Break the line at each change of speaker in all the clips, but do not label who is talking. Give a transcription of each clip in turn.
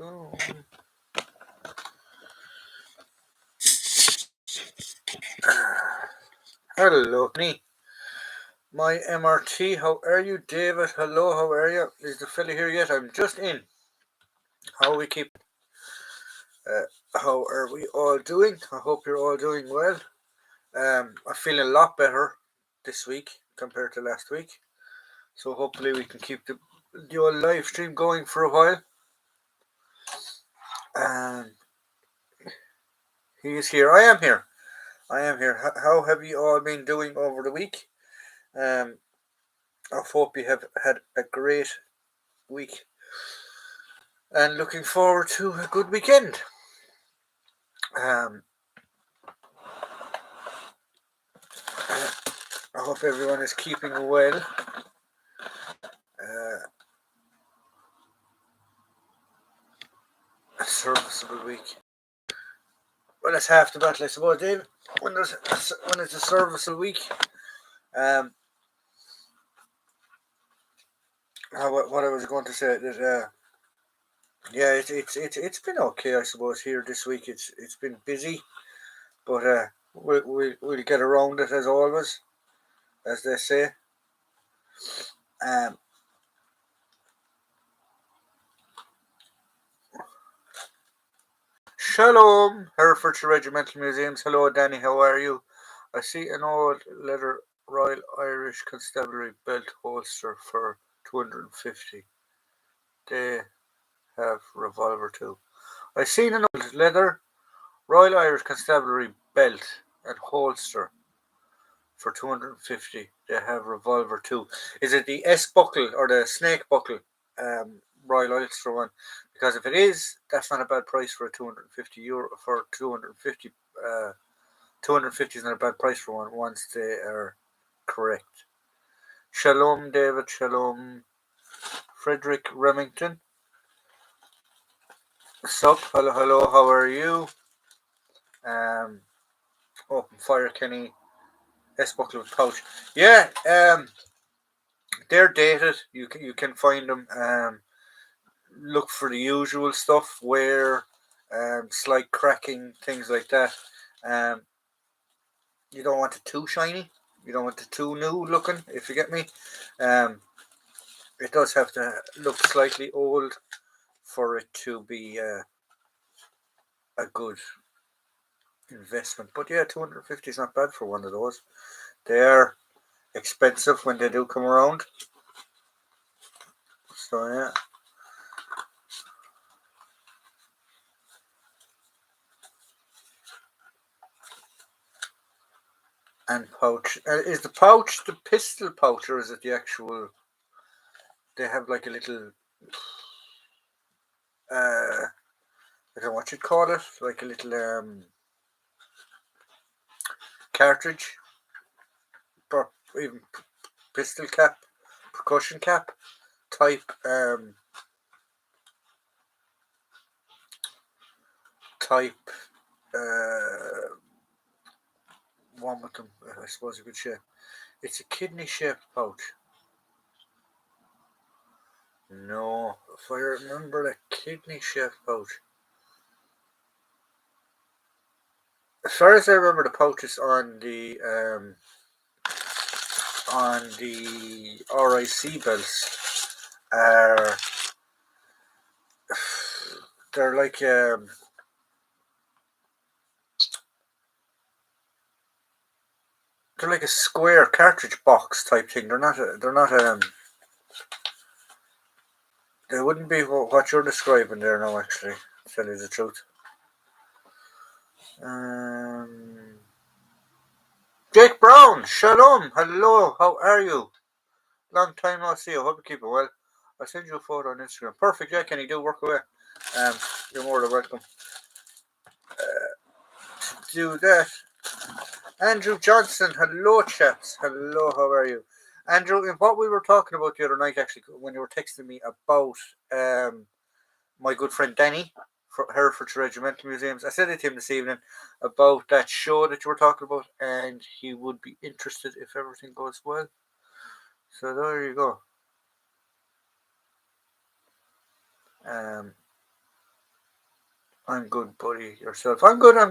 go. Hello, me. My MRT, how are you, David? Hello, how are you? Is the fella here yet? I'm just in. How are we keep? Uh, how are we all doing? I hope you're all doing well. I feel a lot better this week compared to last week. So hopefully we can keep the old live stream going for a while. And he is here. I am here. I am here. How have you all been doing over the week? Um, I hope you have had a great week and looking forward to a good weekend. Um, I hope everyone is keeping well. A serviceable week. Well, that's half the battle, I suppose, Dave. When it's a serviceable week, um, what I was going to say that yeah, it's been okay, I suppose. Here this week, it's been busy, but we'll get around it as always, as they say. Um, Shalom, Herefordshire Regimental Museums. Hello, Danny. How are you? I see an old leather Royal Irish Constabulary belt holster for 250. They have revolver too. I seen an old leather Royal Irish Constabulary belt and holster for 250. They have revolver too. Is it the S buckle or the snake buckle Royal Ulster one? Because if it is, that's not a bad price for a €250 for 250. 250 is not a bad price for one once they are correct. Shalom, David. Shalom, Frederick Remington. Sup? Hello, hello. How are you? Open Fire Kenny. S buckle pouch. Yeah. They're dated. You can find them. Look for the usual stuff, wear, slight cracking, things like that. Um, you don't want it too shiny. You don't want it too new looking, if you get me. Um, it does have to look slightly old for it to be a good investment. But yeah, 250 is not bad for one of those. They're expensive when they do come around. So yeah. And pouch. Is the pouch the pistol pouch or is it the actual? They have like a little. I don't know what you'd call it. Like a little cartridge, or even pistol cap, percussion cap type. Type. Uh, One with them. I suppose you could say it's a kidney shaped pouch. No, if I remember a kidney shaped pouch. As far as I remember, the pouches on the RIC belts are they're like they're like a square cartridge box type thing. They wouldn't be what you're describing there now. Actually, to tell you the truth. Jake Brown, shalom, hello, how are you? Long time no see. I hope you keep it well. I'll send you a photo on Instagram. Perfect, Jack. Can you do work away? You're more than welcome. Do that. Andrew Johnson, hello, chaps. Hello, how are you? Andrew, in what we were talking about the other night, actually, when you were texting me about my good friend Danny from Herefordshire Regimental Museums, I said it to him this evening about that show that you were talking about, and he would be interested if everything goes well. So there you go. I'm good, buddy. Yourself? I'm good. I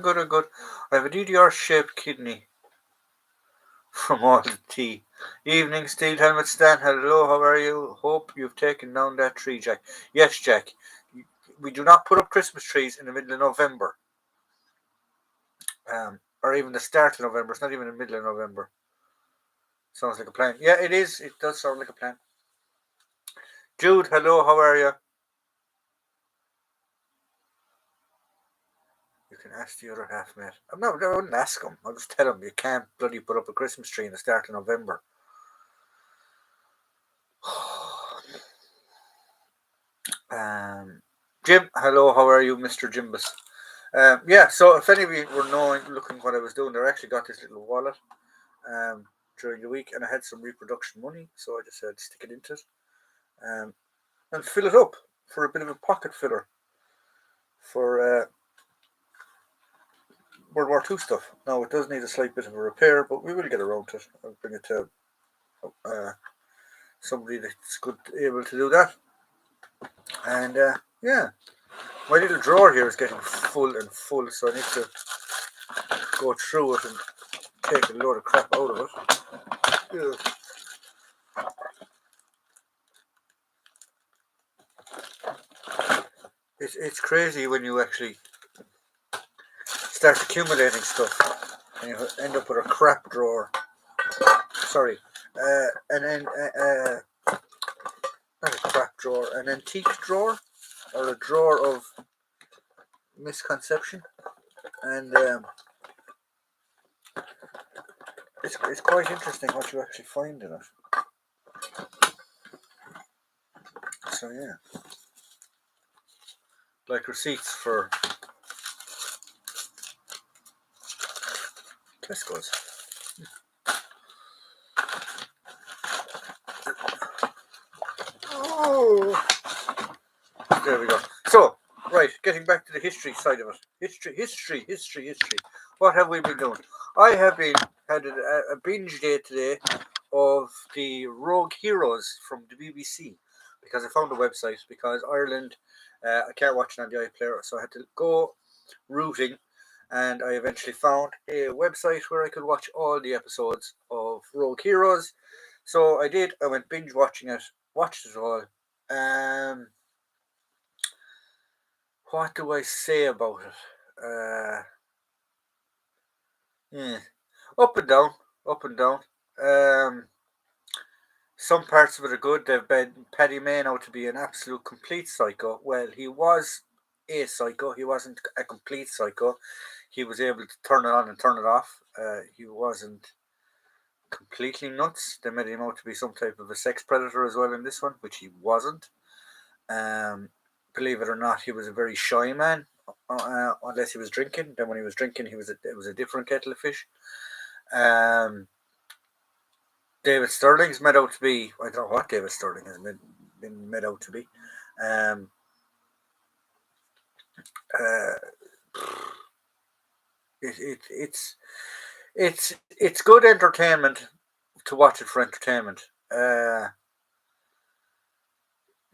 have a DDR-shaped kidney from all the tea. Evening, Steel Helmet Stan. Hello, how are you? Hope you've taken down that tree, Jack. Yes, Jack. We do not put up Christmas trees in the middle of November. Or even the start of November. It's not even the middle of November. Sounds like a plan. Yeah, it is. It does sound like a plan. Jude, hello, how are you? You can ask the other half, mate. I wouldn't ask him. I'll just tell him you can't bloody put up a Christmas tree in the start of November. Jim, hello, how are you, Mr. Jimbus? Yeah, so if any of you were looking what I was doing, I actually got this little wallet during the week, and I had some reproduction money, so I just said stick it into it and fill it up for a bit of a pocket filler for World War II stuff. Now, it does need a slight bit of a repair, but we will get around to it. I'll bring it to somebody that's able to do that. And yeah, my little drawer here is getting full and full, so I need to go through it and take a load of crap out of it. Yeah. It's crazy when you actually start accumulating stuff and you end up with a crap drawer. Sorry, and then not a crap drawer, an antique drawer or a drawer of misconception, and it's quite interesting what you actually find in it. So yeah, like receipts for Tesco's. Oh, there we go. So, right, getting back to the history side of it. History. What have we been doing? I have had a binge day today of the Rogue Heroes from the BBC because I found a website because Ireland, I can't watch it on the iPlayer, so I had to go routing, and I eventually found a website where I could watch all the episodes of Rogue Heroes. So I did. I went binge watching it, watched it all. What do I say about it? Yeah, up and down, up and down. Some parts of it are good. They've been Paddy Mayne out to be an absolute complete psycho. Well, he was a psycho. He wasn't a complete psycho. He was able to turn it on and turn it off. He wasn't completely nuts. They made him out to be some type of a sex predator as well in this one, which he wasn't. Believe it or not, he was a very shy man, unless he was drinking. Then when he was drinking, it was a different kettle of fish. David Sterling's made out to be. I don't know what David Sterling has been made out to be. It's good entertainment to watch it for entertainment.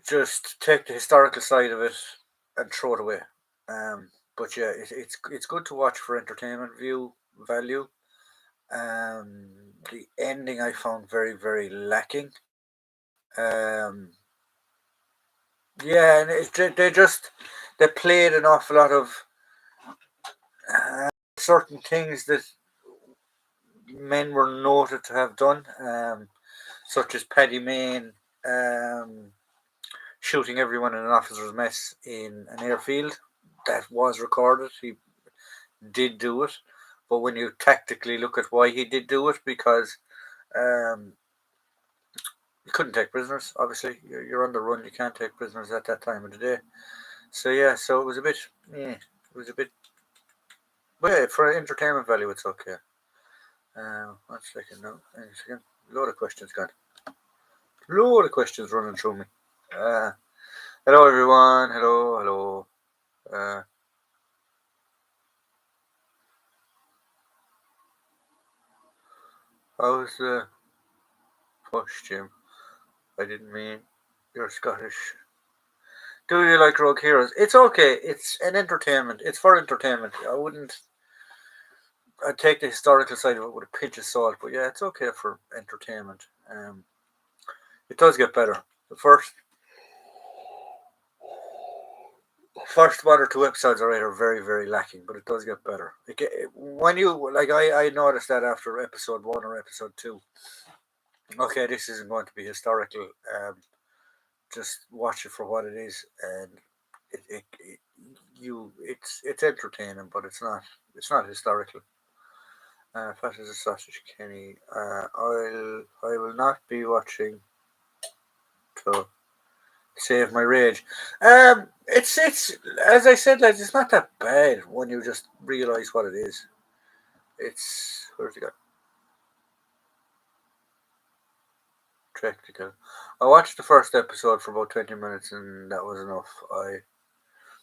Just take the historical side of it and throw it away. But yeah, it's good to watch for entertainment value. The ending I found very, very lacking. Yeah, and they played an awful lot of certain things that men were noted to have done, such as Paddy Mayne shooting everyone in an officer's mess in an airfield. That was recorded. He did do it, but when you tactically look at why he did do it, because you couldn't take prisoners. Obviously, you're on the run. You can't take prisoners at that time of the day. So yeah, so it was a bit. Yeah, it was a bit. But yeah, for entertainment value, it's okay. 1 second now. A second. Load of questions gone. Load of questions running through me. Hello everyone. Hello. How's the push, Jim? I didn't mean you're Scottish. Do you like Rogue Heroes? It's okay. It's an entertainment. It's for entertainment. I'd take the historical side of it with a pinch of salt, but yeah, it's okay for entertainment. It does get better. The first one or two episodes are very very lacking, but it does get better. When you like, I noticed that after episode one or episode two. Okay, this isn't going to be historical. Just watch it for what it is, and it's entertaining, but it's not historical. Fat as a sausage, Kenny. I will not be watching to save my rage. It's as I said, like, it's not that bad when you just realize what it is. It's where's it got practical. I watched the first episode for about 20 minutes, and that was enough. I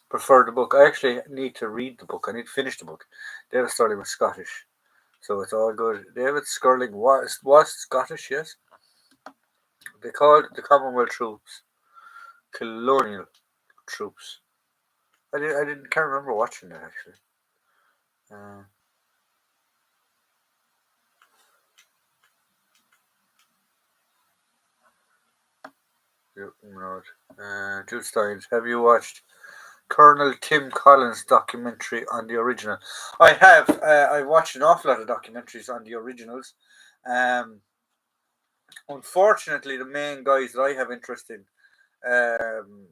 prefer the book. I actually need to read the book. I need to finish the book. David Stirling was Scottish, so it's all good. David Stirling was Scottish, yes. They called the Commonwealth troops colonial troops. I didn't can't remember watching that actually. Uh, no, Jude Steins. Have you watched Colonel Tim Collins documentary on the original? I have. I've watched an awful lot of documentaries on the originals. Um, Unfortunately, the main guys that I have interest in, um,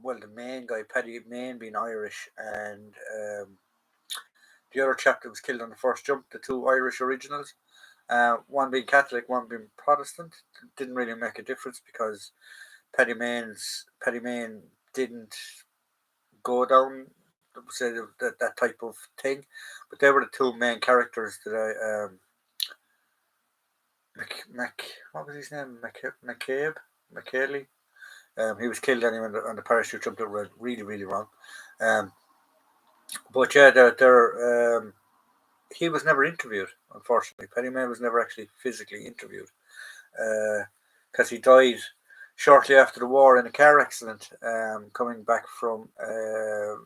well, the main guy, Paddy Main, being Irish, and the other chap that was killed on the first jump, the two Irish originals, one being Catholic, one being Protestant, didn't really make a difference because Paddy Main didn't go down say that type of thing, but they were the two main characters that what was his name, McCabe. He was killed anyway on the parachute jump that went really really wrong. Um, but yeah, he was never interviewed. Unfortunately, Paddy Main was never actually physically interviewed because he died shortly after the war in a car accident, coming back from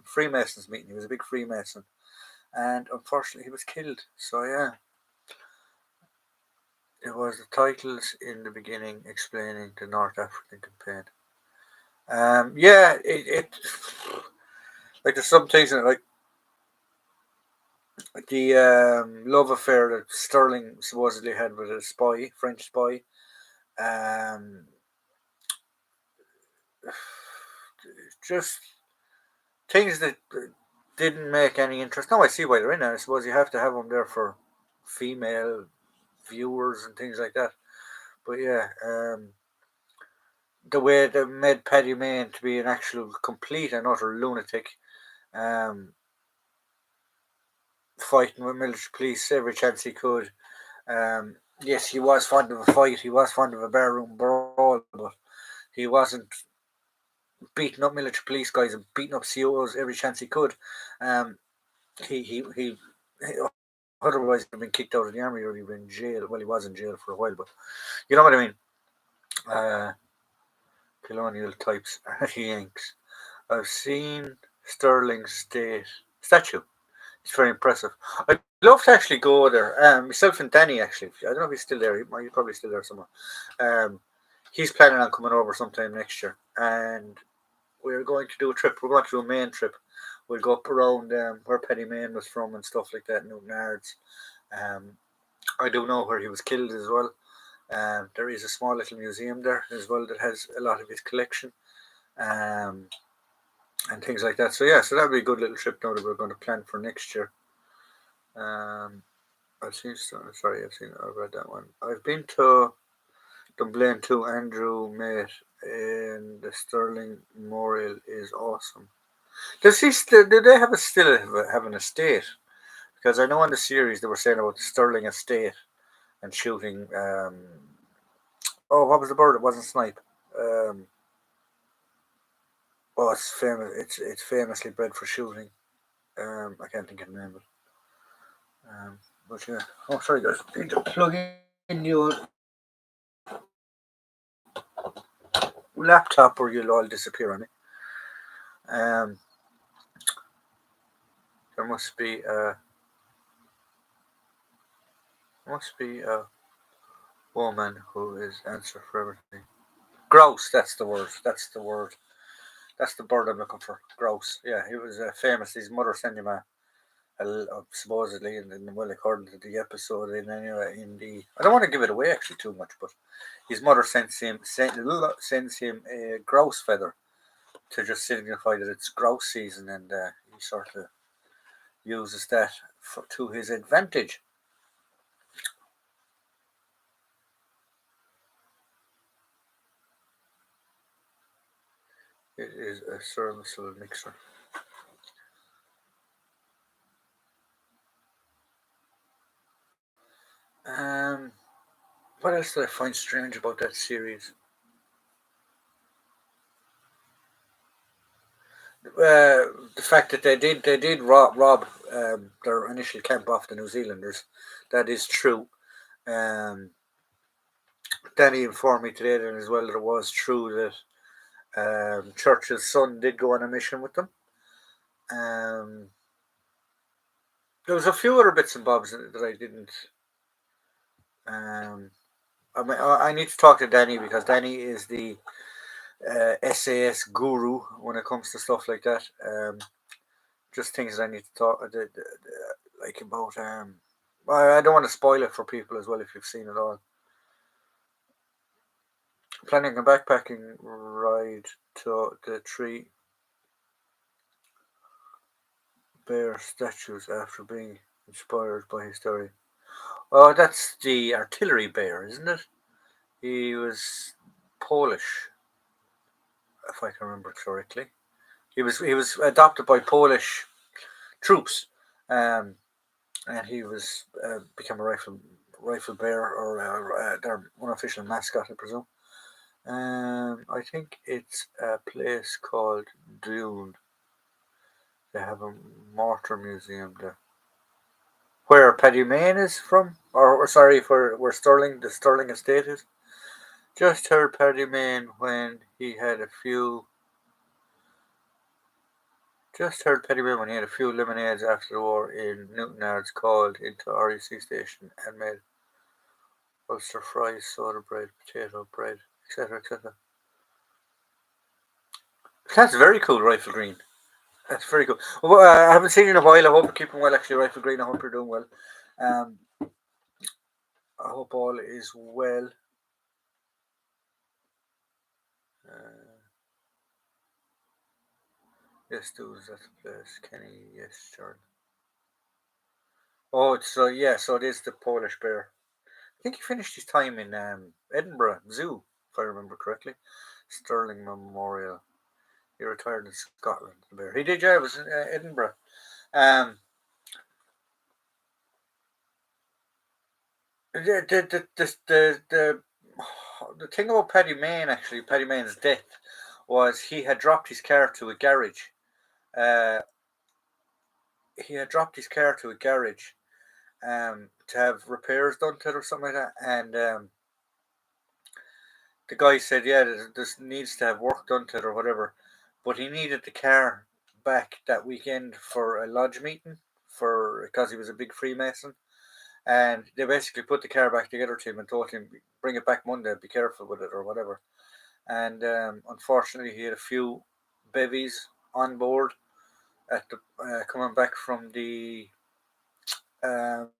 Freemasons meeting. He was a big Freemason, and unfortunately, he was killed. So yeah, it was the titles in the beginning explaining the North African campaign. Yeah, it like there's some things in it, like the love affair that Sterling supposedly had with a spy, French spy. Um, just things that didn't make any interest. Now I see why they're in it. I suppose you have to have them there for female viewers and things like that. But yeah, the way they made Paddy Main to be an actual complete and utter lunatic, um, fighting with military police every chance he could. Yes, he was fond of a fight. He was fond of a barroom brawl, but he wasn't beating up military police guys and beating up COs every chance he could. Um, he otherwise he'd have been kicked out of the army or he'd been in jail. Well, he was in jail for a while, but you know what I mean. Uh, Colonial types are Yanks. I've seen Sterling's statue. It's very impressive. I'd love to actually go there. Myself and Danny actually. I don't know if he's still there. He's probably still there somewhere. Um, he's planning on coming over sometime next year, and we're going to do a trip. We're going to do a main trip. We'll go up around where Paddy Main was from and stuff like that, Newton Ards. Um, I do know where he was killed as well. There is a small little museum there as well that has a lot of his collection, um, and things like that. So yeah, so that'll be a good little trip now that we're going to plan for next year. Um, I've read that one. I've been to Dunblane too. Andrew Mate and the Sterling Memorial is awesome. Do they have have an estate? Because I know in the series they were saying about the Sterling estate and shooting. Oh, what was the bird? It wasn't snipe. Um, oh, it's famous. It's famously bred for shooting. I can't think of the name of it. But yeah. Oh, sorry guys. I need to plug in your laptop or you'll all disappear on me. Um, there must be a woman who is answer for everything. Grouse. That's the word. That's the word. That's the bird I'm looking for. Grouse. Yeah, he was famous. His mother sent him supposedly, and well, according to the episode, I don't want to give it away actually too much, but his mother sends him a grouse feather to just signify that it's grouse season, and he sort of uses that to his advantage. It is a serviceable mixer. Um, what else did I find strange about that series? The fact that they did rob their initial camp off the New Zealanders. That is true. Um, Danny informed me today that as well that it was true that Churchill's son did go on a mission with them. Um, there was a few other bits and bobs that I didn't. Um, I need to talk to Danny because Danny is the SAS guru when it comes to stuff like that. Just things that I need to talk like about. I don't want to spoil it for people as well if you've seen it all. Planning a backpacking ride to the three bear statues after being inspired by his story. Oh, that's the artillery bear, isn't it? He was Polish, if I can remember correctly. He was adopted by Polish troops, um, and he was became a rifle bearer or their unofficial mascot, I presume. I think it's a place called Dune. They have a mortar museum there. Where Paddy Mayne is from, or sorry, where the Stirling estate is. Just heard Paddy Mayne when he had a few. Just heard Paddy Mayne when he had a few lemonades after the war in Newtonards called into REC station and made Ulster fries, soda bread, potato bread, etc., etc. That's very cool, Rifle Green. That's very cool. Well, I haven't seen you in a while. I hope you're keeping well, actually, Rifle Green. I hope you're doing well. Um, I hope all is well. Uh, yes, dudes at the place. Kenny, yes, Jordan. Oh, so it is the Polish bear. I think he finished his time in Edinburgh Zoo, if I remember correctly. Stirling Memorial. He retired in Scotland. The bear. He did, yeah. It was in Edinburgh. Um, the thing about Paddy Mayne, actually, Paddy Mayne's death, was he had dropped his car to a garage. Uh, he had dropped his car to a garage to have repairs done to it or something like that, and the guy said, "Yeah, this needs to have work done to it or whatever," but he needed the car back that weekend for a lodge meeting for because he was a big Freemason. And they basically put the car back together to him and told him, bring it back Monday, be careful with it or whatever. And unfortunately, he had a few bevies on board at the coming back from the um,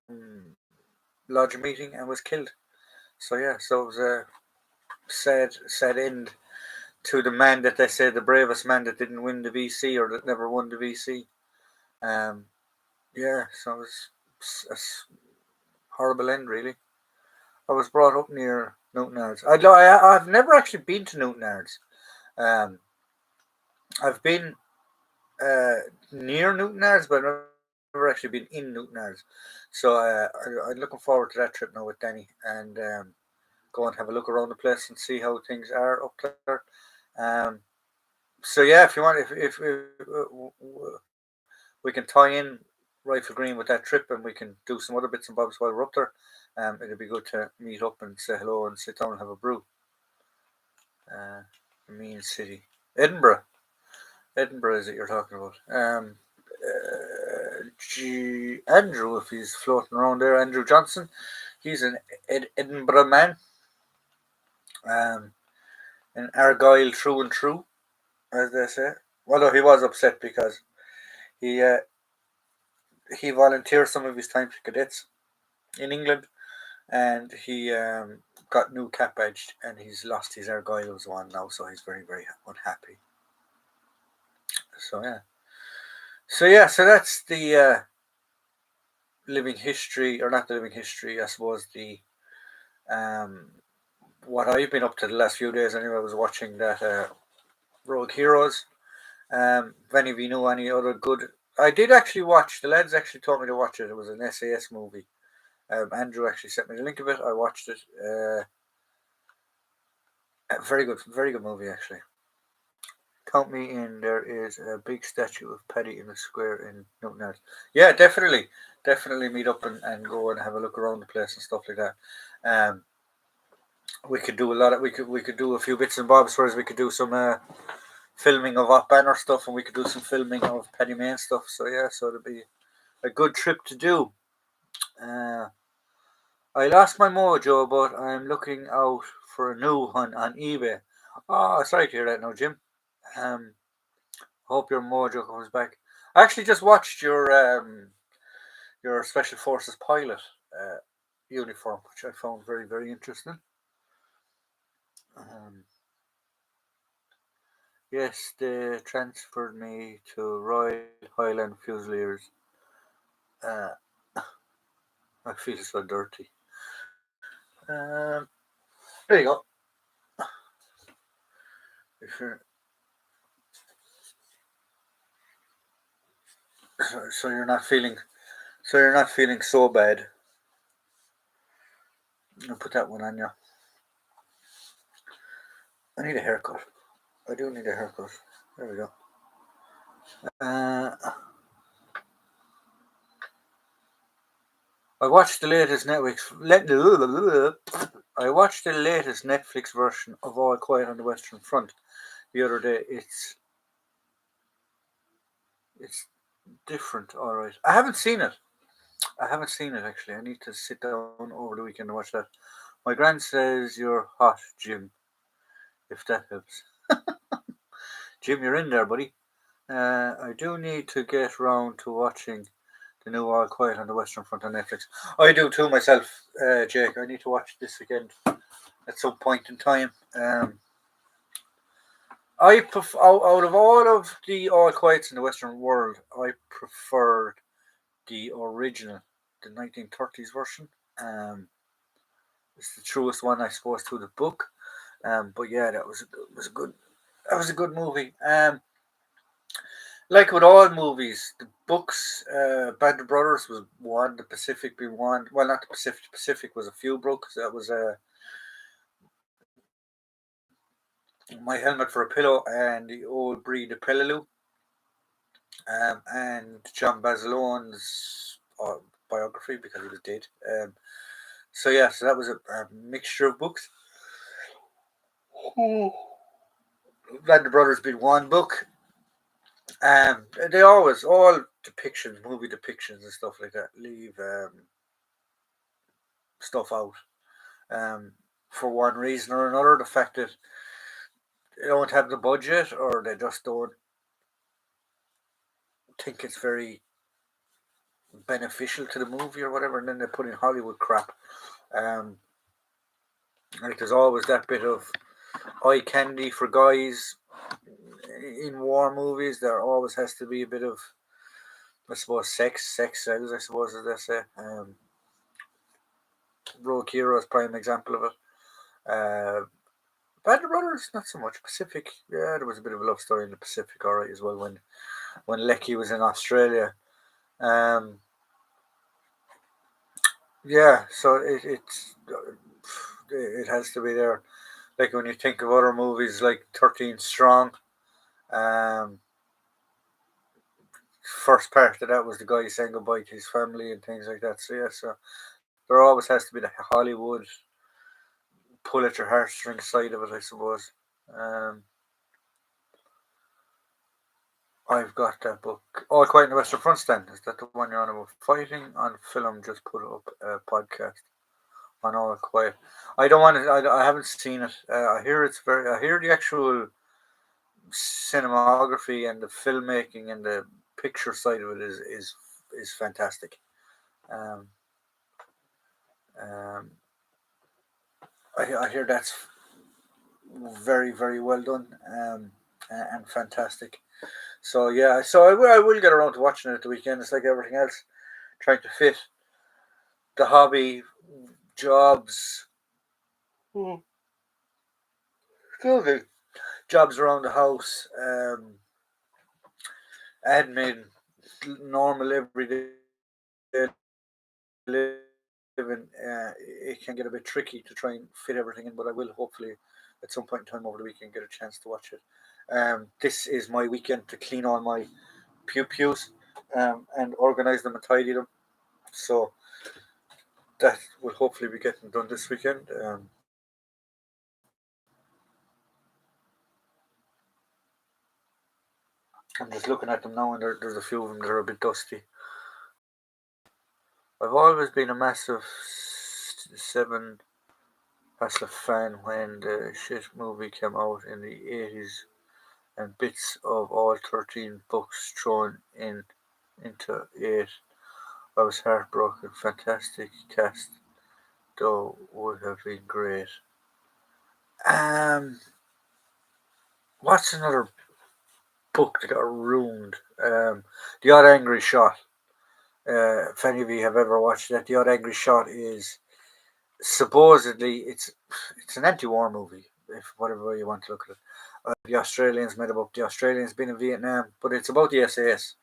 lodge meeting and was killed. So yeah, so it was a sad end to the man that they say the bravest man that didn't win the VC or that never won the VC. Um, yeah, so it was a horrible end, really. I was brought up near Newtonards. I've never actually been to Newtonards. Um, I've been near Newtonards, but I've never actually been in Newtonards. So I'm looking forward to that trip now with Danny and go and have a look around the place and see how things are up there. Um, so yeah, if you want, we can tie in Rifle Green with that trip and we can do some other bits and bobs while we're up there. It'd be good to meet up and say hello and sit down and have a brew. Uh, mean city, Edinburgh. Edinburgh is it you're talking about? Andrew, if he's floating around there, Andrew Johnson. He's an Edinburgh man. An Argyle true and true, as they say. Although he was upset because he uh, he volunteered some of his time to cadets in England, and he got new cap edged, and he's lost his Argyle's one now, so he's very very unhappy. So yeah, so that's the living history, or not the living history, I suppose the um what I've been up to the last few days. Anyway, I was watching that Rogue Heroes. If any of you know any other good, I did actually watch. The lads actually told me to watch it. It was an SAS movie. Andrew actually sent me the link of it. I watched it. Very good movie actually. Count me in. There is a big statue of Paddy in the square in Newton. Yeah, definitely meet up and go and have a look around the place and stuff like that. We could do a lot of we could do a few bits and bobs. Whereas we could do some filming of Op Banner stuff, and we could do some filming of Paddy Main stuff. So yeah, so it'd be a good trip to do. I lost my mojo, but I'm looking out for a new one on eBay. Oh, sorry to hear that now, Jim. Hope your mojo comes back. I actually just watched your Special Forces pilot uniform, which I found very very interesting. Yes, they transferred me to Royal Highland Fusiliers. Uh, I feel so dirty. There you go. If you're, so you're not feeling so bad. I'll put that one on you. I need a haircut. I do need a haircut. There we go. I watched the latest Netflix version of All Quiet on the Western Front the other day. It's different, all right. I haven't seen it. Actually. I need to sit down over the weekend and watch that. My grand says you're hot, Jim. If that helps. Jim, you're in there, buddy. I do need to get round to watching the new All Quiet on the Western Front on Netflix. I do too myself, Jake. I need to watch this again at some point in time. Out of all of the All Quiets in the Western world, I preferred the original, the 1930s version. It's the truest one, I suppose, to the book. But yeah, that was a good movie. Like with all movies, the books, Band of Brothers was one, the Pacific being one. Well, not the Pacific. The Pacific was a few books. That was My Helmet for a Pillow and The Old Breed of Peleliu. And John Basilione's biography because he was dead. So that was a mixture of books. Band of Brothers being one book. They always all depictions, movie depictions and stuff like that, leave stuff out. For one reason or another, the fact that they don't have the budget or they just don't think it's very beneficial to the movie or whatever, and then they put in Hollywood crap. Like there's always that bit of eye candy for guys in war movies. There always has to be a bit of, I suppose, sex sells, I suppose, as they say. Rogue Hero is prime example of it. Band of Brothers, not so much. Pacific, yeah, there was a bit of a love story in the Pacific, alright, as well, when Lecky was in Australia. Yeah, so it has to be there. Like when you think of other movies like 13 Strong, first part of that was the guy saying goodbye to his family and things like that. So there always has to be the Hollywood pull at your heartstrings side of it, I suppose. I've got that book. All Quiet on the Western Front Stand. Is that the one you're on about? Fighting on Film just put up a podcast on All Quiet. I don't want to. I haven't seen it. I hear it's very. I hear the actual cinematography and the filmmaking and the picture side of it is fantastic. Um, um, I hear that's very very well done and fantastic. So yeah, so I will get around to watching it at the weekend. It's like everything else, trying to fit the hobby, jobs, excuse me, jobs around the house, admin, normal everyday living. It can get a bit tricky to try and fit everything in, but I will hopefully at some point in time over the weekend get a chance to watch it. This is my weekend to clean all my pews and organize them and tidy them. So that will hopefully be getting done this weekend. I'm just looking at them now, and there's a few of them that are a bit dusty. I've always been a massive Seven Hustler fan when the shit movie came out in the 80s and bits of all 13 books thrown into 8. I was heartbroken. Fantastic cast, though, would have been great. Um, what's another book that got ruined? The Odd Angry Shot. If any of you have ever watched that, The Odd Angry Shot is supposedly it's an anti-war movie, if whatever way you want to look at it. The Australians made about the Australians being in Vietnam, but it's about the SAS,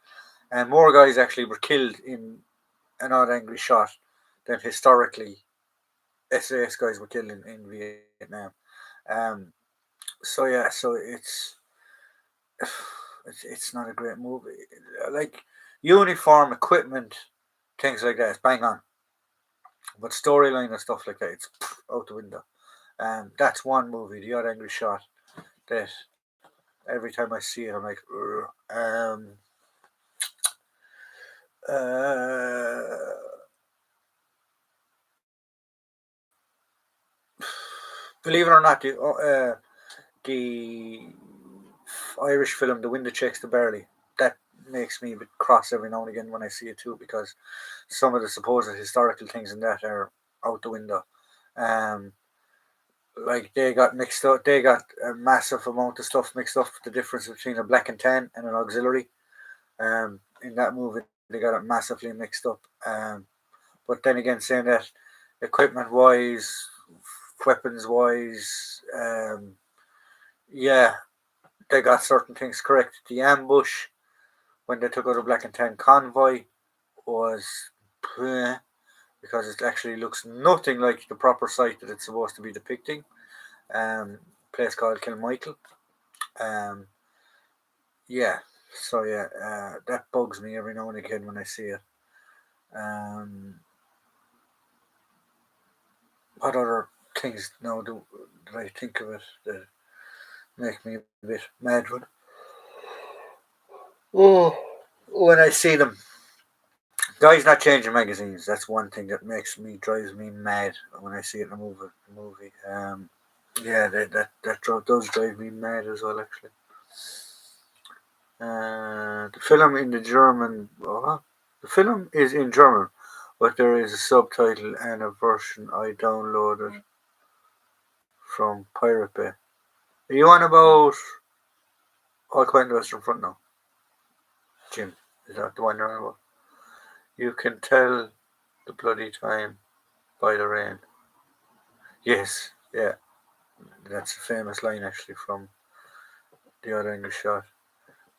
and more guys actually were killed in an Odd Angry Shot than historically SAS guys were killed in Vietnam. Um, so yeah, so it's not a great movie. Like uniform equipment, things like that, it's bang on. But storyline and stuff like that, it's out the window. That's one movie, The Odd Angry Shot, that every time I see it, I'm like, ugh. Uh, believe it or not, the Irish film The Wind That Shakes the Barley, that makes me a bit cross every now and again when I see it too, because some of the supposed historical things in that are out the window. Um, like they got mixed up, they got a massive amount of stuff mixed up. The difference between a black and tan and an auxiliary. In that movie, they got it massively mixed up. But then again, saying that equipment wise, weapons wise, yeah, they got certain things correct. The ambush when they took out a black and tan convoy was because it actually looks nothing like the proper site that it's supposed to be depicting. Um, Place called Kilmichael. Um, yeah, so yeah, that bugs me every now and again when I see it. Um, what other things now do I think of it that make me a bit mad oh, when I see them? Guys not changing magazines. That's one thing that drives me mad when I see it in a movie. Yeah, that does drive me mad as well. Actually, the film in the German. The film is in German, but there is a subtitle and a version I downloaded from Pirate Bay. Are you on about All Quiet on the Western Front now, Jim? Is that the one you're on about? You can tell the bloody time by the rain. Yes, yeah, that's a famous line actually from The Odd English Shot.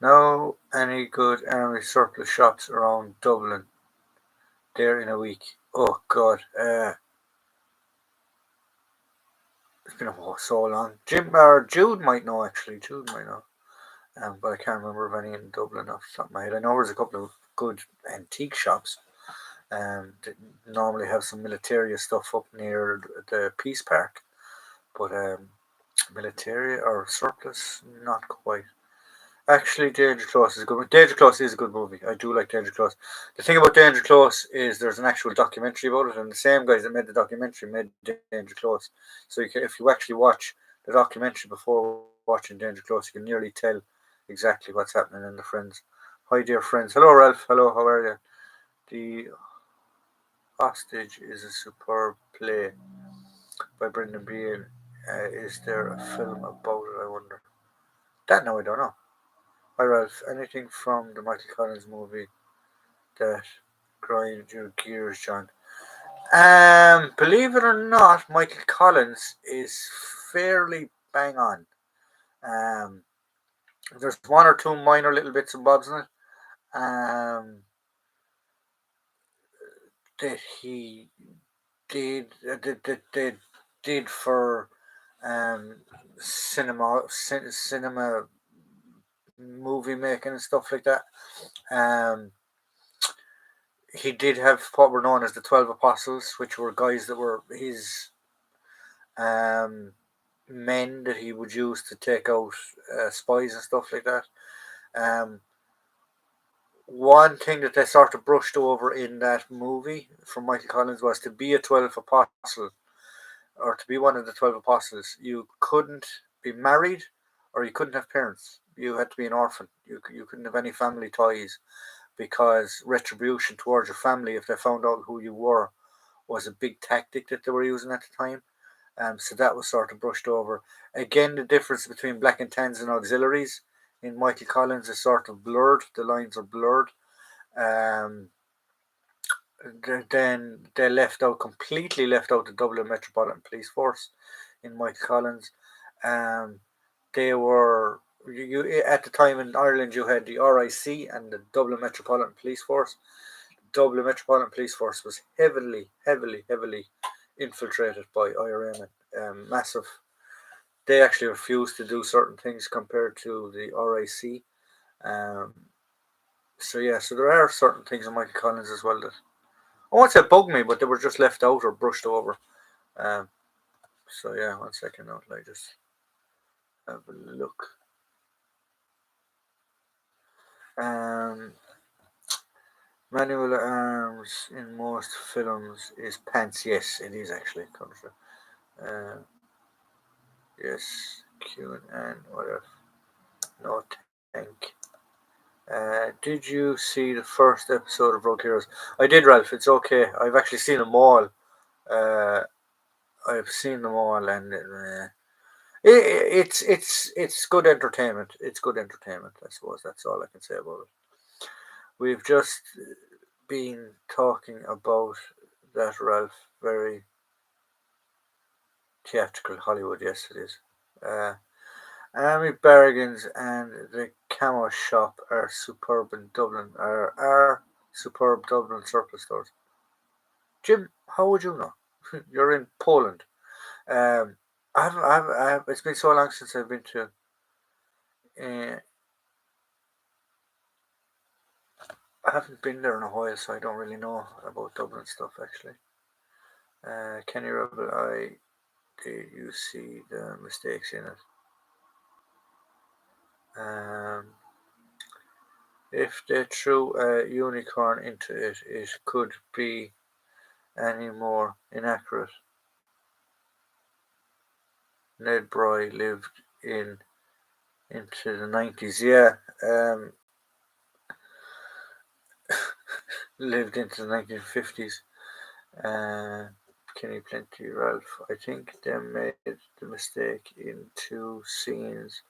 Now, any good army surplus shops around Dublin there in a week? Oh God, it's been so long. Jim or Jude might know actually. Jude might know. But I can't remember of any in Dublin off the top of my head. I know there's a couple of good antique shops. That normally have some militaria stuff up near the Peace Park, but militaria or surplus, not quite. Actually, Danger Close is a good movie. Danger Close is a good movie. I do like Danger Close. The thing about Danger Close is there's an actual documentary about it, and the same guys that made the documentary made Danger Close. So if you actually watch the documentary before watching Danger Close, you can nearly tell exactly what's happening in the Friends. Hi, dear friends. Hello, Ralph. Hello, how are you? The Hostage is a superb play by Brendan Behan. Is there a film about it? I wonder. That no, I don't know. Hi, Ralph. Anything from the Michael Collins movie that grind your gears, John? Believe it or not, Michael Collins is fairly bang on. Um, there's one or two minor little bits and bobs in it. Um, that he that did for um cinema movie making and stuff like that. Um, he did have what were known as the 12 Apostles, which were guys that were his um, men that he would use to take out spies and stuff like that. Um, one thing that they sort of brushed over in that movie from Michael Collins was to be a 12th apostle or to be one of the 12 apostles, you couldn't be married or you couldn't have parents. You had to be an orphan. You couldn't have any family ties because retribution towards your family, if they found out who you were, was a big tactic that they were using at the time. So that was sort of brushed over. Again, the difference between black and tans and auxiliaries in Michael Collins is sort of blurred. The lines are blurred. Um, then they completely left out the Dublin Metropolitan Police Force in Michael Collins. Um, they were at the time in Ireland you had the RIC and the Dublin Metropolitan Police Force. Dublin Metropolitan Police Force was heavily infiltrated by IRA men. Massive. They actually refused to do certain things compared to the RIC. Um, so yeah, so there are certain things in Michael Collins as well that I won't say bug me, but they were just left out or brushed over. Um, so yeah, 1 second now, let me just have a look. Um, manual arms in most films is pants. Yes, it is actually. Uh, yes, Q and what if? No, thank. Did you see the first episode of Rogue Heroes? I did, Ralph. It's okay. I've actually seen them all. Uh, I've seen them all, and it's good entertainment. It's good entertainment. I suppose that's all I can say about it. We've just been talking about that, Ralph. Very theatrical Hollywood. Yes, it is. Army Bargains and the Camo Shop are superb in Dublin. Are superb Dublin surplus stores. Jim, how would you know? You're in Poland. Um, it's been so long since I've been to. Uh, I haven't been there in a while, so I don't really know about Dublin stuff actually. Kenny Rebel, did you see the mistakes in it? Um, if they threw a unicorn into it, it could be any more inaccurate. Ned Bry lived into the 90s. Yeah, lived into the 1950s. Uh, Kenny Plenty, Ralph. I think they made the mistake in two scenes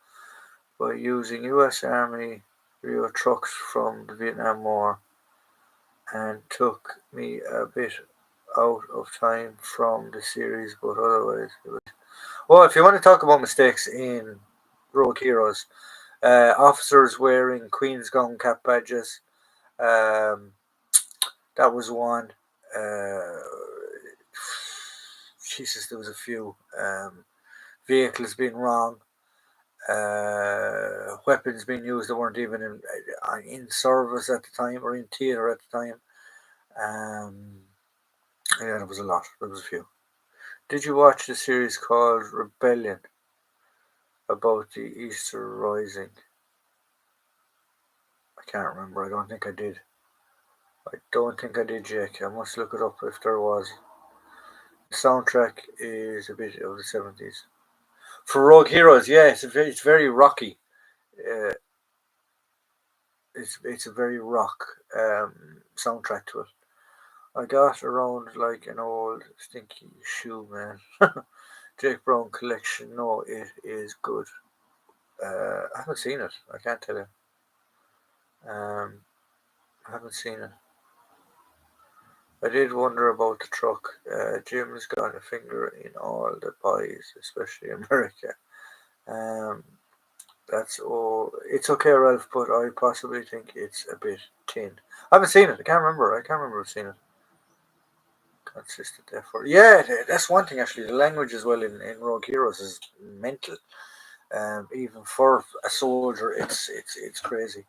by using U.S. Army rear trucks from the Vietnam War and took me a bit out of time from the series, but otherwise it was. Well, if you want to talk about mistakes in Rogue Heroes, officers wearing Queen's Gown cap badges, um, that was one. Uh, Jesus, there was a few. Vehicles being wrong, weapons being used that weren't even in service at the time or in theatre at the time. Um, yeah, there was a lot. There was a few. Did you watch the series called Rebellion about the Easter Rising? can't remember. I don't think I did. I don't think I did, Jake. I must look it up if there was. The soundtrack is a bit of the 70s. For Rogue Heroes, yeah, it's very rocky. Uh, it's a very rock soundtrack to it. I got around like an old stinky shoe, man. Jake Brown collection. No, it is good. I haven't seen it. I can't tell you. I haven't seen it. I did wonder about the truck. Jim's got a finger in all the pies, especially America. Um, that's all. It's okay, Ralph, but I possibly think it's a bit thin. I haven't seen it. I can't remember. I can't remember seeing it. Consistent effort. Yeah, that's one thing actually. The language as well in Rogue Heroes is mental. Even for a soldier, it's crazy.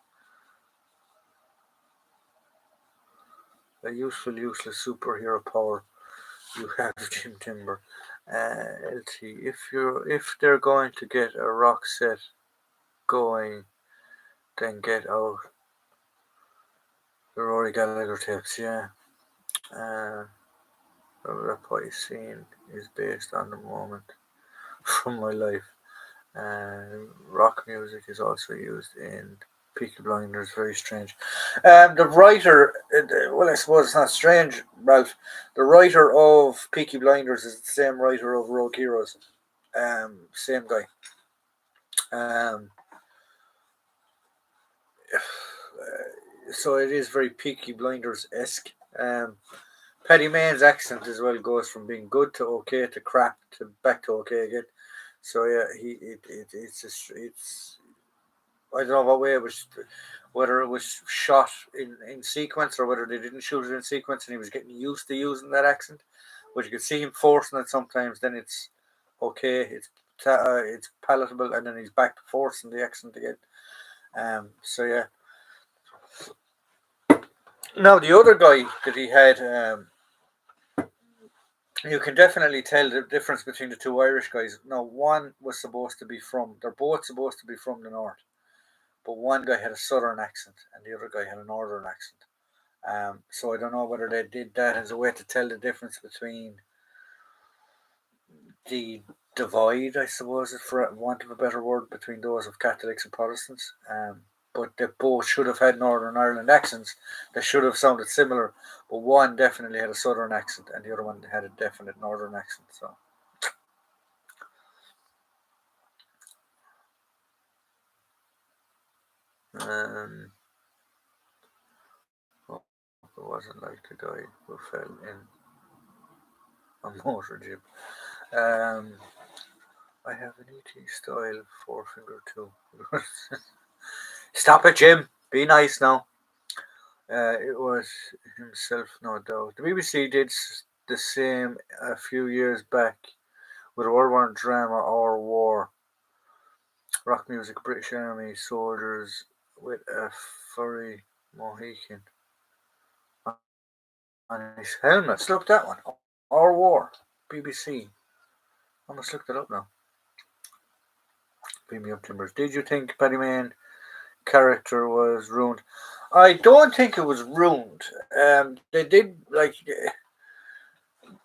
A useful, useless superhero power you have, Jim Timber. LT, if they're going to get a rock set going, then get out the Rory Gallagher tapes. Yeah, uh, that pie scene is based on the moment from my life. Rock music is also used in Peaky Blinders. Very strange. The writer, well, I suppose it's not strange, Ralph. The writer of Peaky Blinders is the same writer of Rogue Heroes. Same guy. Um, so it is very Peaky Blinders esque. Paddy Mayne's accent as well goes from being good to okay to crap to back to okay again. So yeah, it's I don't know what way it was, whether it was shot in sequence or whether they didn't shoot it in sequence and he was getting used to using that accent. But you could see him forcing it sometimes. Then it's okay, it's palatable, and then he's back to forcing the accent again. So yeah. Now the other guy that he had, you can definitely tell the difference between the two Irish guys. Now one was supposed to be from. They're both supposed to be from the north, but one guy had a southern accent and the other guy had a northern accent. So I don't know whether they did that as a way to tell the difference between the divide, I suppose, for want of a better word, between those of Catholics and Protestants. But they both should have had Northern Ireland accents. They should have sounded similar, but one definitely had a Southern accent and the other one had a definite Northern accent. So. Um, oh, it wasn't like the guy who fell in a motor gym. Um, I have an ET style forefinger too. Stop it, Jim. Be nice now. It was himself, no doubt. The BBC did the same a few years back with a World War drama or war. Rock music, British Army soldiers with a furry Mohican on his helmet. Let's look that one. Or war. BBC. I must look that up now. Beam me up, Timbers. Did you think Paddy Mayne character was ruined? I don't think it was ruined. They did like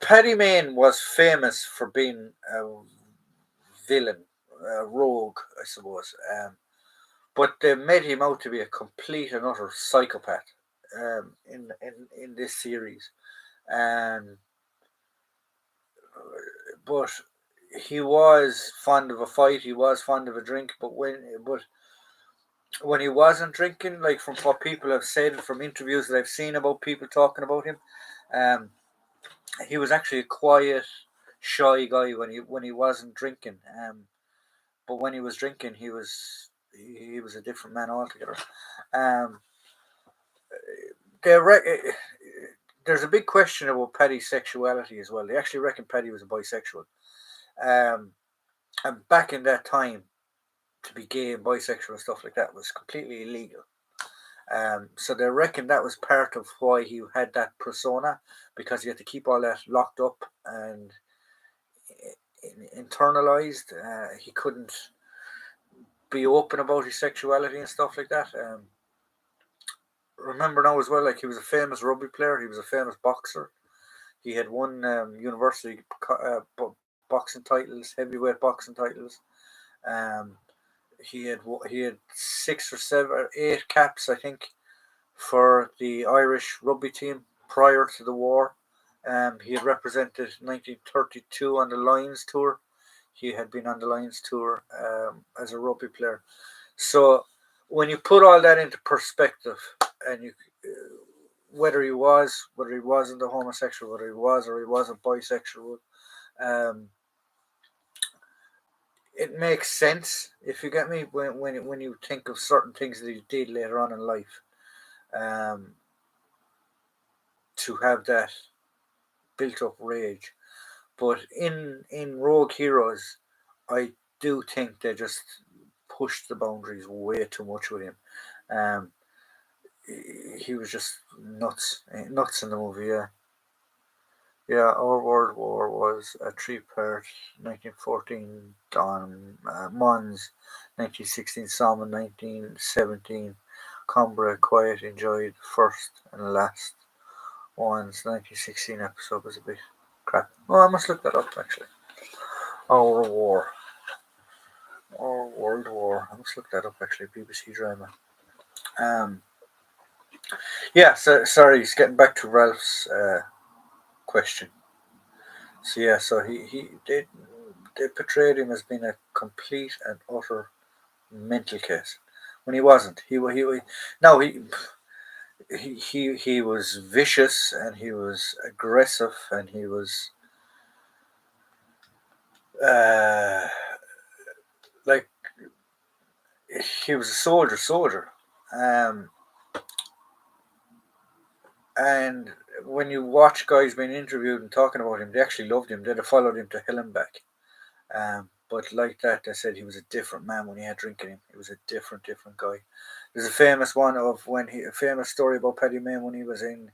Paddy Mayne was famous for being a villain, a rogue, I suppose. But they made him out to be a complete and utter psychopath in this series. Um, but he was fond of a fight. He was fond of a drink. But when he wasn't drinking, like from what people have said from interviews that I've seen about people talking about him, um, he was actually a quiet, shy guy when he wasn't drinking. But when he was drinking, he was a different man altogether. Um, there's a big question about Paddy's sexuality as well. They actually reckon Paddy was a bisexual. Um, and back in that time, to be gay and bisexual and stuff like that was completely illegal. So they reckon that was part of why he had that persona, because he had to keep all that locked up and internalized. He couldn't be open about his sexuality and stuff like that. remember now as well, like he was a famous rugby player. He was a famous boxer. He had won university boxing titles, heavyweight boxing titles. Um, he had 6 or 7 or 8 caps, I think, for the Irish rugby team prior to the war. He had represented 1932 on the Lions tour. He had been on the Lions tour as a rugby player. So when you put all that into perspective, and you whether he wasn't a homosexual, whether he was or he wasn't bisexual, um, it makes sense, if you get me, when you think of certain things that he did later on in life, um, to have that built up rage. But in Rogue Heroes, I do think they just pushed the boundaries way too much with him. Um, he was just nuts in the movie. Yeah, yeah. Our World War was a three-part: 1914 Don Mons, 1916 Somme, 1917 Combra. Quiet enjoyed first and last ones. 1916 episode was a bit crap. Oh, I must look that up actually. Our War. Or World War. I must look that up actually. BBC drama. Um, yeah. So sorry, he's getting back to Ralph's question. So yeah, so he they portrayed him as being a complete and utter mental case when he wasn't. No, he was vicious, and he was aggressive, and he was uh like he was a soldier. Um, And when you watch guys being interviewed and talking about him, they actually loved him. They'd have followed him to hell and back. But like that, they said he was a different man when he had drink in him. He was a different guy. There's a famous one of a famous story about Paddy Mayne when he was in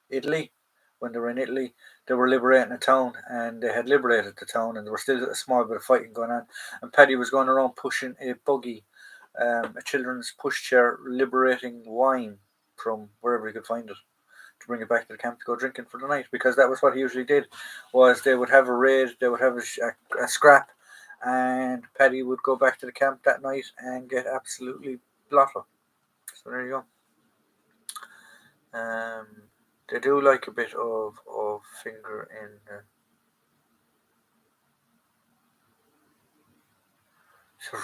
Italy. When they were in Italy, they were liberating a town, and they had liberated the town, and there was still a small bit of fighting going on. And Paddy was going around pushing a buggy, a children's pushchair, liberating wine from wherever he could find it, to bring it back to the camp to go drinking for the night, because that was what he usually did. Was they would have a raid, they would have a scrap, and Paddy would go back to the camp that night and get absolutely blotto. So there you go. They do like a bit of finger in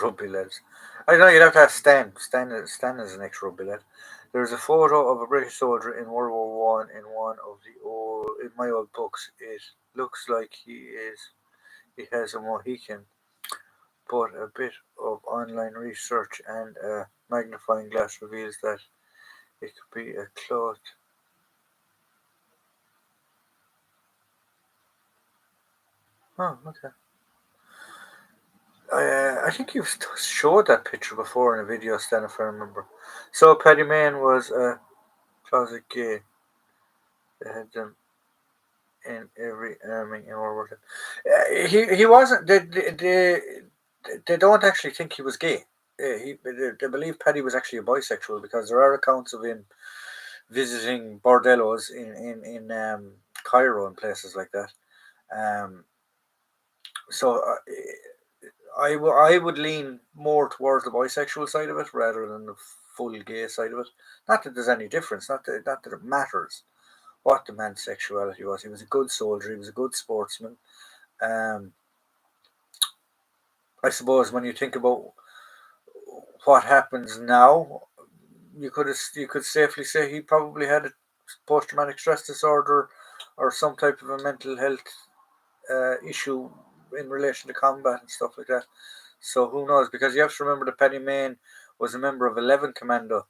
rugby lads. I know you'd have to have Stan. Stan is an ex rugby lad. There's a photo of a British soldier in World War One in one of the in my old books. It looks like he has a Mohican, but a bit of online research and a magnifying glass reveals that it could be a cloth. Oh, okay. I think you've showed that picture before in a video, Stan, if I remember. So Paddy Mayne was a closet gay. They had them in every army in World War II. He wasn't. They don't actually think he was gay. They believe Paddy was actually a bisexual, because there are accounts of him visiting bordellos in Cairo and places like that. Um, so I would lean more towards the bisexual side of it rather than the full gay side of it. Not that there's any difference. Not that it matters what the man's sexuality was. He was a good soldier. He was a good sportsman. Um, I suppose when you think about what happens now, you could safely say he probably had a post traumatic stress disorder or some type of a mental health issue in relation to combat and stuff like that. So who knows? Because you have to remember that Paddy Mayne was a member of 11 Commando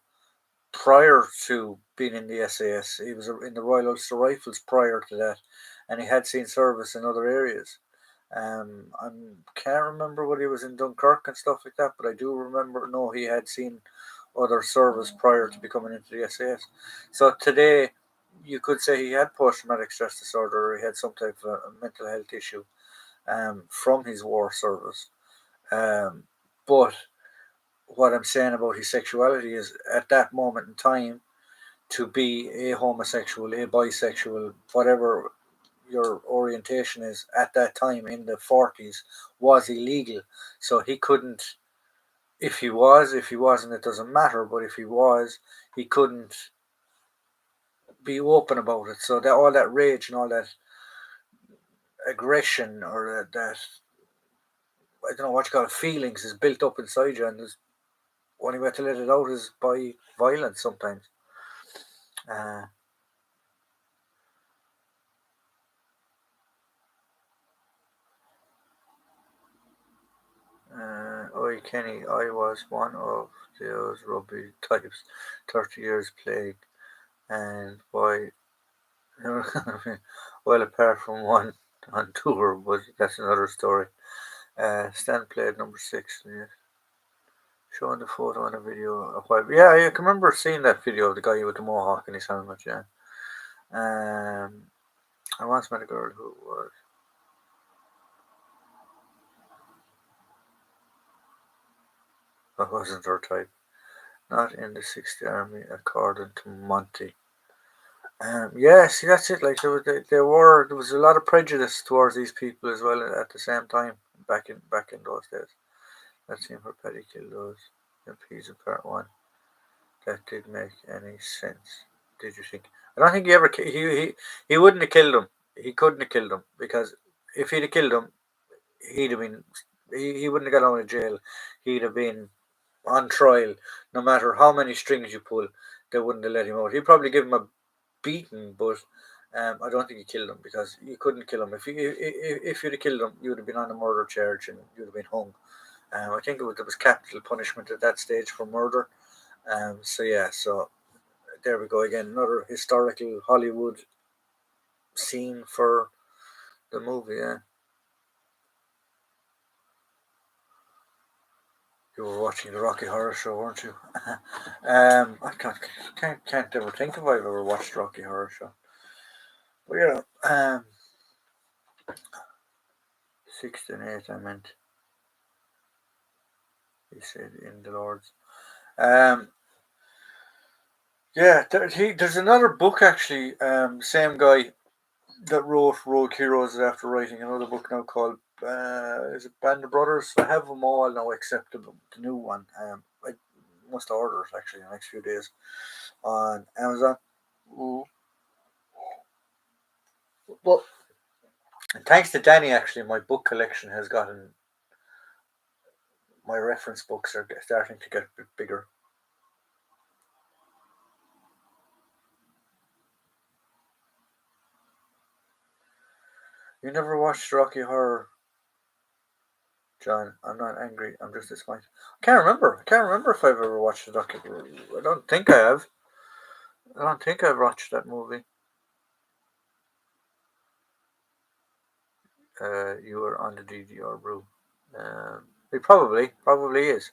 prior to being in the SAS. He was in the Royal Ulster Rifles prior to that, and he had seen service in other areas. I can't remember whether he was in Dunkirk and stuff like that, but I do remember, no, he had seen other service prior to becoming into the SAS. So today, you could say he had post-traumatic stress disorder, or he had some type of a mental health issue from his war service. Um, but what I'm saying about his sexuality is, at that moment in time, to be a homosexual, a bisexual, whatever your orientation is at that time in the 40s was illegal. So he couldn't, if he wasn't, it doesn't matter, but if he was, he couldn't be open about it. So that all that rage and all that aggression or that I don't know what you call it, feelings is built up inside you, and there's only way to let it out is by violence sometimes. Uh, Oi Kenny, I was one of those rugby types, 30 years playing, and boy, well, apart from one on tour, but that's another story. Stan played number 6, yeah. Showing the photo and a video a while. Yeah, I can remember seeing that video of the guy with the mohawk in his helmet, yeah. I once met a girl who was. I wasn't her type. Not in the 6th Army, according to Monty. Yeah, see, that's it. Like there was a lot of prejudice towards these people as well at the same time back in those days. Let's see if Petty killed those MPs in part one. That did make any sense. Did you think? I don't think he ever. He wouldn't have killed them. He couldn't have killed them because if he'd have killed them, he'd have been. He wouldn't have got out of jail. He'd have been on trial. No matter how many strings you pull, they wouldn't have let him out. He'd probably give him a beaten, but I don't think he killed him because you couldn't kill him. If you'd have killed him, you would have been on a murder charge and you'd have been hung. I think there was capital punishment at that stage for murder. So yeah, so there we go again. Another historical Hollywood scene for the movie. Yeah, you were watching the Rocky Horror Show, weren't you? I can't ever think if I've ever watched Rocky Horror Show. But yeah, 6th and 8th, I meant. He said in the Lords. Yeah, there's another book actually. Same guy that wrote Rogue Heroes after writing another book now called is it Band of Brothers? I have them all now except the new one. I must order it actually in the next few days on Amazon. Ooh. Well, thanks to Danny, actually, my book collection has gotten. My reference books are starting to get a bit bigger. You never watched Rocky Horror, John? I'm not angry. I'm just disappointed. I can't remember. I can't remember if I've ever watched the documentary. I don't think I have. I don't think I've watched that movie. You were on the DDR, bro. He probably is.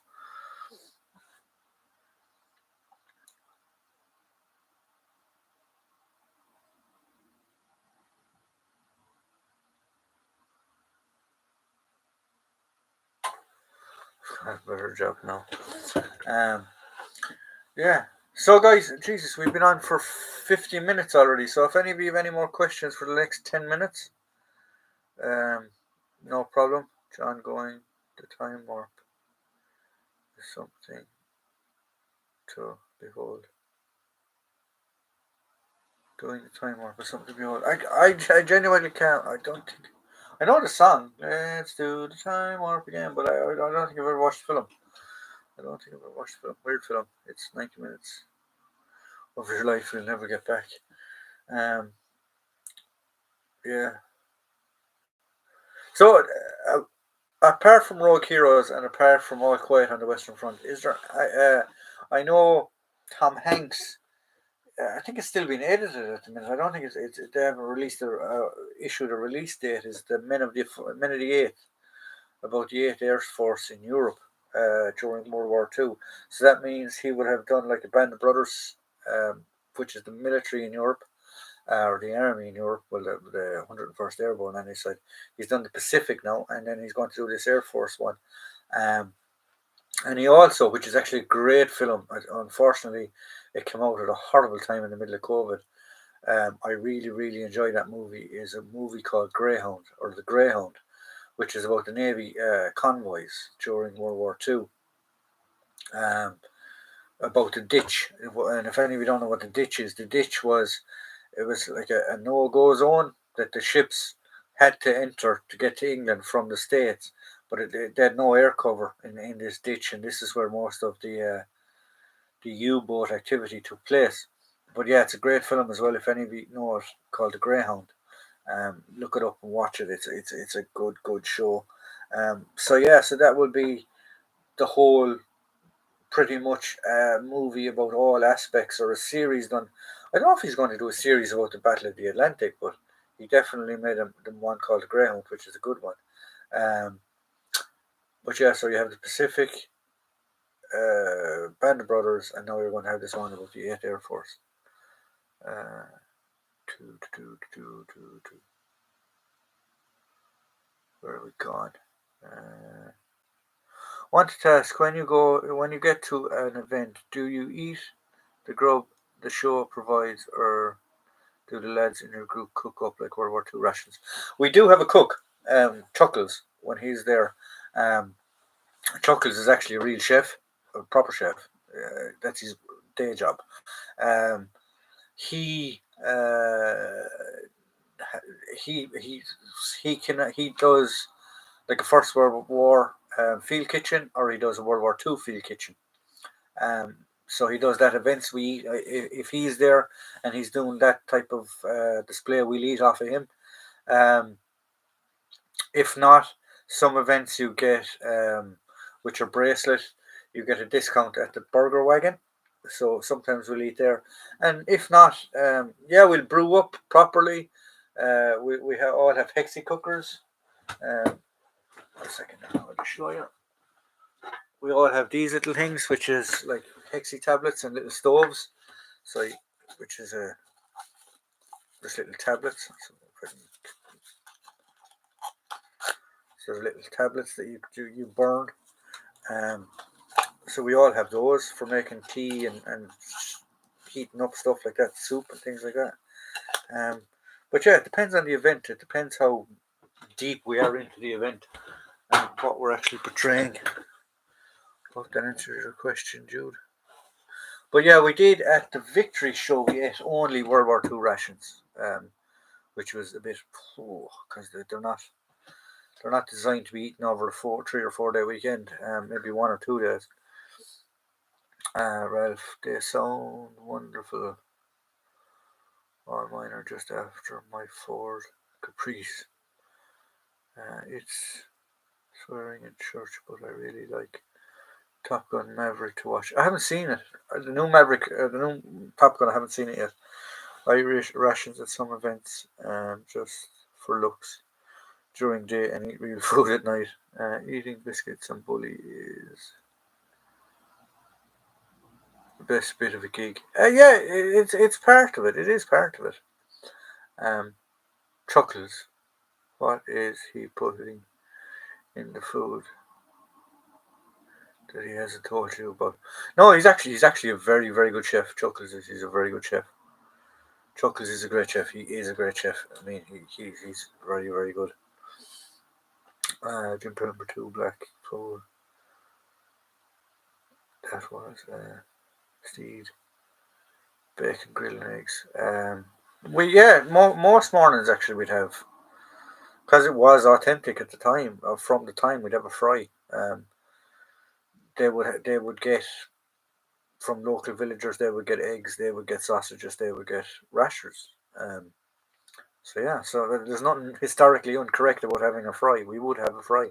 Better job now. Um, yeah. So, guys, Jesus, we've been on for 50 minutes already. So, if any of you have any more questions for the next 10 minutes, um, no problem. John going the time warp is something to behold. Doing the time warp is something to behold. I genuinely can't. I don't think. I know the song. Let's do the time warp again, but I don't think I've ever watched the film. I don't think I've ever watched the film. Weird film. It's 90 minutes of your life you'll never get back. Um, yeah. So, apart from Rogue Heroes and apart from All Quiet on the Western Front, is there? I know Tom Hanks. I think it's still being edited at the minute. I don't think it's they haven't released issued a release date. Is the Men of the Eighth about the Eighth Air Force in Europe during World War II. So that means he would have done like the Band of Brothers, which is the military in Europe, or the army in Europe, well, the 101st Airborne, and he's done the Pacific now, and then he's going to do this Air Force one. Um, And he also, which is actually a great film, unfortunately, it came out at a horrible time in the middle of COVID. I really, really enjoyed that movie. Is a movie called Greyhound or The Greyhound, which is about the Navy convoys during World War Two. Um, about the ditch, and if any of you don't know what the ditch is, the ditch was it was like a no-go zone that the ships had to enter to get to England from the States, but they had no air cover in this ditch, and this is where most of the U-boat activity took place. But yeah, it's a great film as well. If any of you know it, called The Greyhound, look it up and watch it. It's a good show. So yeah, so that will be the whole pretty much a movie about all aspects or a series done. I don't know if he's going to do a series about the Battle of the Atlantic, but he definitely made them one called The Greyhound, which is a good one. Um, but yeah, so you have the Pacific, Band of Brothers, and now you're going to have this one about the 8th Air Force. Uh, where are we gone? Wanted to ask when you get to an event, do you eat the grub the show provides, or do the lads in your group cook up like World War II rations? We do have a cook, Chuckles, when he's there. Um, Chuckles is actually a real chef, a proper chef. That's his day job. Um, he he he does like a First World War field kitchen, or he does a World War II field kitchen. So he does that events. If he's there and he's doing that type of display, we'll eat off of him. Um, if not, some events you get with your bracelet, you get a discount at the Burger Wagon. So sometimes we'll eat there, and if not, yeah, we'll brew up properly. All have hexi cookers. Um, one second, I'll just show you. We all have these little things, which is like hexi tablets and little stoves. So, which is just little tablets. So little tablets that you burn. Um, so we all have those for making tea and heating up stuff like that, soup and things like that. But yeah, it depends on the event. It depends how deep we are into the event and what we're actually portraying. Hope that answers your question, Jude. But yeah, we did at the victory show. We ate only World War II rations, which was a bit because they're not designed to be eaten over a 3 or 4 day weekend. Maybe 1 or 2 days. Ralph, they sound wonderful. All mine are just after my Ford Caprice. It's swearing in church, but I really like Top Gun Maverick to watch. I haven't seen it. The new Maverick, the new Top Gun, I haven't seen it yet. Irish rations at some events, just for looks during day and eat real food at night. Eating biscuits and bully is the best bit of a gig. Yeah, it's part of it. It is part of it. Um, Chuckles. What is he putting in the food that he hasn't told you about? No, he's actually a very good chef. Chuckles is he's a very good chef. Chuckles is a great chef. He is a great chef. I mean, he's very good. Jumper number 2, black 4. That was Steed, bacon, grilled eggs. Most mornings actually we'd have, because it was authentic at the time. From the time we'd have a fry. They would get from local villagers. They would get eggs. They would get sausages. They would get rashers. So yeah, so there's nothing historically incorrect about having a fry. We would have a fry.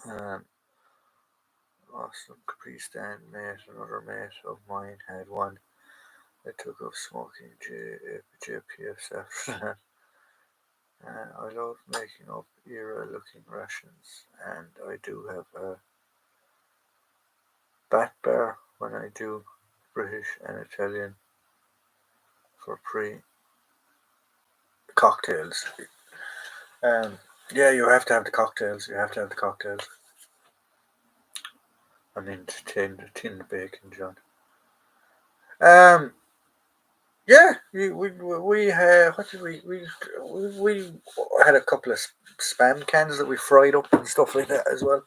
Um, Awesome Capri Stand mate, another mate of mine had one. I took up smoking JPS after that. I love making up era looking rations, and I do have a bat bar when I do British and Italian for pre cocktails. Um, yeah, you have to have the cocktails. You have to have the cocktails. I'm into tin bacon, John. Yeah, we what did we had a couple of spam cans that we fried up and stuff like that as well.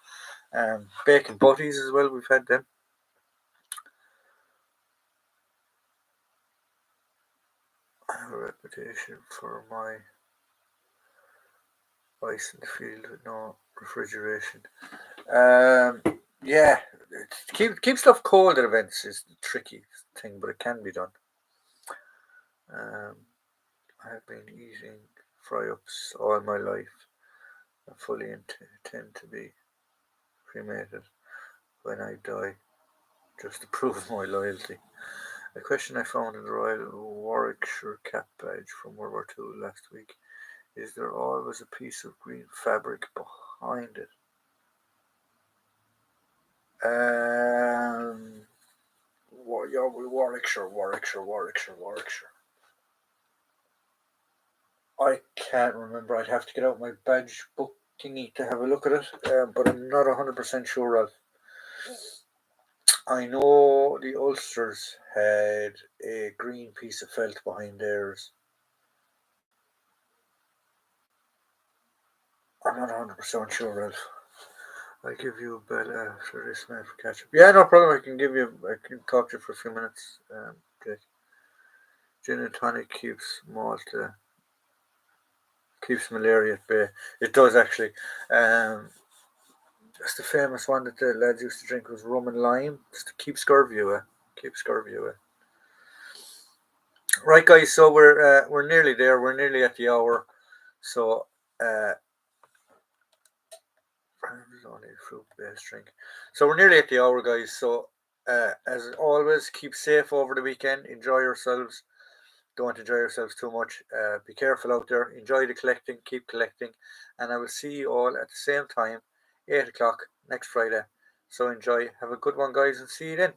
Bacon butties as well. We've had them. I have a reputation for my ice in the field with no refrigeration. Um, yeah, keep stuff cold at events is the tricky thing, but it can be done. Um, I have been eating fry ups all my life. I fully intend to be cremated when I die, just to prove my loyalty. A question I found in the Royal Warwickshire cap badge from World War II last week. Is there always a piece of green fabric behind it? Yeah, Warwickshire. I can't remember. I'd have to get out my badge book thingy to have a look at it, but I'm not 100% sure of. I know the Ulsters had a green piece of felt behind theirs. I'm not 100% sure of. I'll give you a bell after this man for catch up. Yeah, no problem. I can talk to you for a few minutes. Jake. Gin and tonic keeps malaria at bay. It does actually. Um, just the famous one that the lads used to drink was rum and lime, just to keep scurvy away. Keep scurvy away. Right, guys. So we're nearly there. We're nearly at the hour. So it's only a fruit-based drink. So we're nearly at the hour, guys. So as always, keep safe over the weekend. Enjoy yourselves. Don't enjoy yourselves too much. Be careful out there. Enjoy the collecting. Keep collecting. And I will see you all at the same time, 8 o'clock next Friday. So enjoy. Have a good one, guys, and see you then.